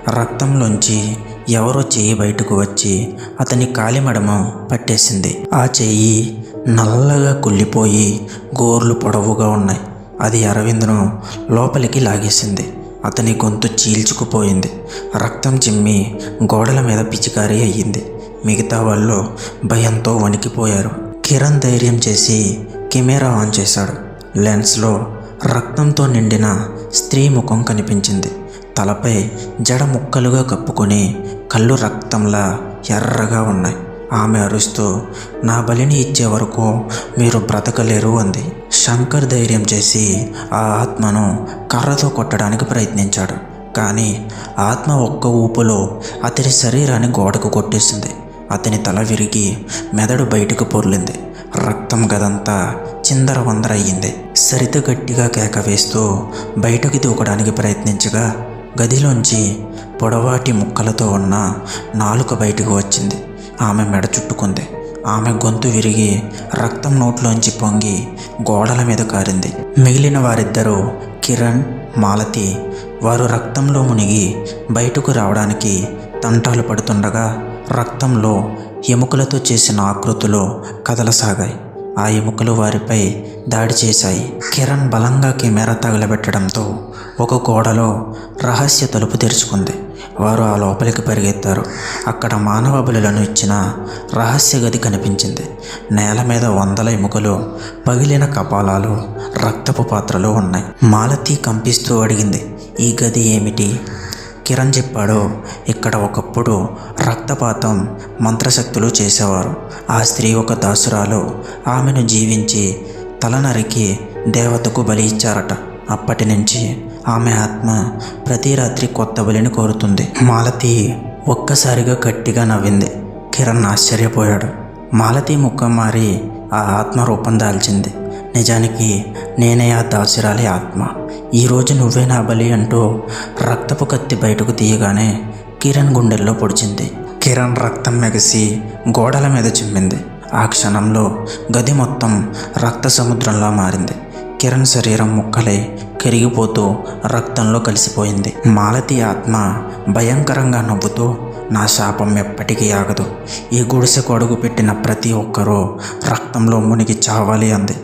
రక్తంలోంచి ఎవరో చెయ్యి బయటకు వచ్చి అతని కాలిమడమ పట్టేసింది. ఆ చెయ్యి నల్లగా కుళ్ళిపోయి గోర్లు పొడవుగా ఉన్నాయి. అది అరవింద్ను లోపలికి లాగేసింది. అతని గొంతు చీల్చుకుపోయింది. రక్తం చిమ్మి గోడల మీద పిచికారీ అయ్యింది. మిగతా వాళ్ళు భయంతో వణికిపోయారు. కిరణ్ ధైర్యం చేసి కెమెరా ఆన్ చేశాడు. లెన్స్లో రక్తంతో నిండిన స్త్రీ ముఖం కనిపించింది. తలపై జడ ముక్కలుగా కప్పుకొని కళ్ళు రక్తంలా ఎర్రగా ఉన్నాయి. ఆమె అరుస్తూ, నా బలిని ఇచ్చే వరకు మీరు బ్రతకలేరు అంది. శంకర్ ధైర్యం చేసి ఆ ఆత్మను కర్రతో కొట్టడానికి ప్రయత్నించాడు. కానీ ఆత్మ ఒక్క ఊపులో అతని శరీరాన్ని గోడకు కొట్టేసింది. అతని తల విరిగి మెదడు బయటకు పొర్లింది. రక్తం గదంతా చిందరవందర అయ్యింది. సరిత గట్టిగా కేక వేస్తూ బయటకు దూకడానికి ప్రయత్నించగా గదిలోంచి పొడవాటి ముక్కలతో ఉన్న నాలుక బయటకు వచ్చింది. ఆమె మెడ చుట్టుకుంది. ఆమె గొంతు విరిగి రక్తం నోట్లోంచి పొంగి గోడల మీద కారింది. మిగిలిన వారిద్దరూ కిరణ్, మాలతి. వారు రక్తంలో మునిగి బయటకు రావడానికి తంటాలు పడుతుండగా రక్తంలో ఎముకలతో చేసిన ఆకృతులు కదలసాగాయి. ఆ ఎముకలు వారిపై దాడి చేశాయి. కిరణ్ బలంగా కెమెరా తగలబెట్టడంతో ఒక గోడలో రహస్య తలుపు తెరుచుకుంది. వారు ఆ లోపలికి పరిగెత్తారు. అక్కడ మానవ బలులను ఇచ్చిన రహస్య గది కనిపించింది. నేల మీద వందల ఎముకలు, పగిలిన కపాలాలు, రక్తపు పాత్రలు ఉన్నాయి. మాలతి కంపిస్తూ అడిగింది, ఈ గది ఏమిటి? కిరణ్ చెప్పాడు, ఇక్కడ ఒకప్పుడు రక్తపాతం, మంత్రశక్తులు చేసేవారు. ఆ స్త్రీ ఒక దాసురాలు. ఆమెను జీవించి తల నరికి దేవతకు బలి ఇచ్చారట. అప్పటి నుంచి ఆమె ఆత్మ ప్రతి రాత్రి కొత్త బలిని కోరుతుంది. మాలతి ఒక్కసారిగా గట్టిగా నవ్వింది. కిరణ్ ఆశ్చర్యపోయాడు. మాలతి ముఖం మారి ఆ ఆత్మ రూపం దాల్చింది. నిజానికి నేనే ఆ దాసురాలి ఆత్మ. ఈరోజు నువ్వే నా బలి అంటూ రక్తపు కత్తి బయటకు తీయగానే కిరణ్ గుండెల్లో పొడిచింది. కిరణ్ రక్తం మెగిసి గోడల మీద చిమ్మింది. ఆ క్షణంలో గది మొత్తం రక్త సముద్రంలా మారింది. కిరణ్ శరీరం ముక్కలై కరిగిపోతూ రక్తంలో కలిసిపోయింది. మాలతి ఆత్మ భయంకరంగా నవ్వుతూ, నా శాపం ఎప్పటికీ ఆగదు. ఈ గుడిసెకు అడుగు పెట్టిన ప్రతి ఒక్కరూ రక్తంలో మునిగి చావాలి అంది.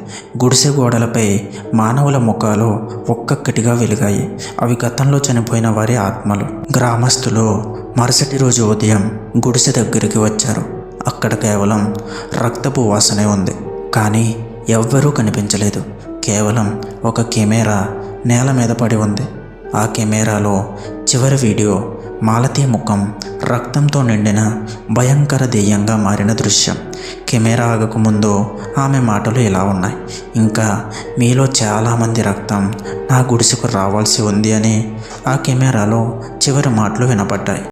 గుడిసె గోడలపై మానవుల ముఖాలు ఒక్కొక్కటిగా వెలిగాయి. అవి గతంలో చనిపోయిన వారి ఆత్మలు. గ్రామస్తులు మరుసటి రోజు ఉదయం గుడిసె దగ్గరికి వచ్చారు. అక్కడ కేవలం రక్తపు వాసనే ఉంది. కానీ ఎవ్వరూ కనిపించలేదు. కేవలం ఒక కెమెరా నేల మీద పడి ఉంది. ఆ కెమెరాలో చివరి వీడియో మాలతి ముఖం రక్తంతో నిండిన భయంకర దెయ్యంగా మారిన దృశ్యం. కెమెరా ఆగకముందు ఆమె మాటలు ఇలా ఉన్నాయి, ఇంకా మీలో చాలామంది రక్తం నా గుడిసెకు రావాల్సి ఉంది అని ఆ కెమెరాలో చివరి మాటలు వినపడ్డాయి.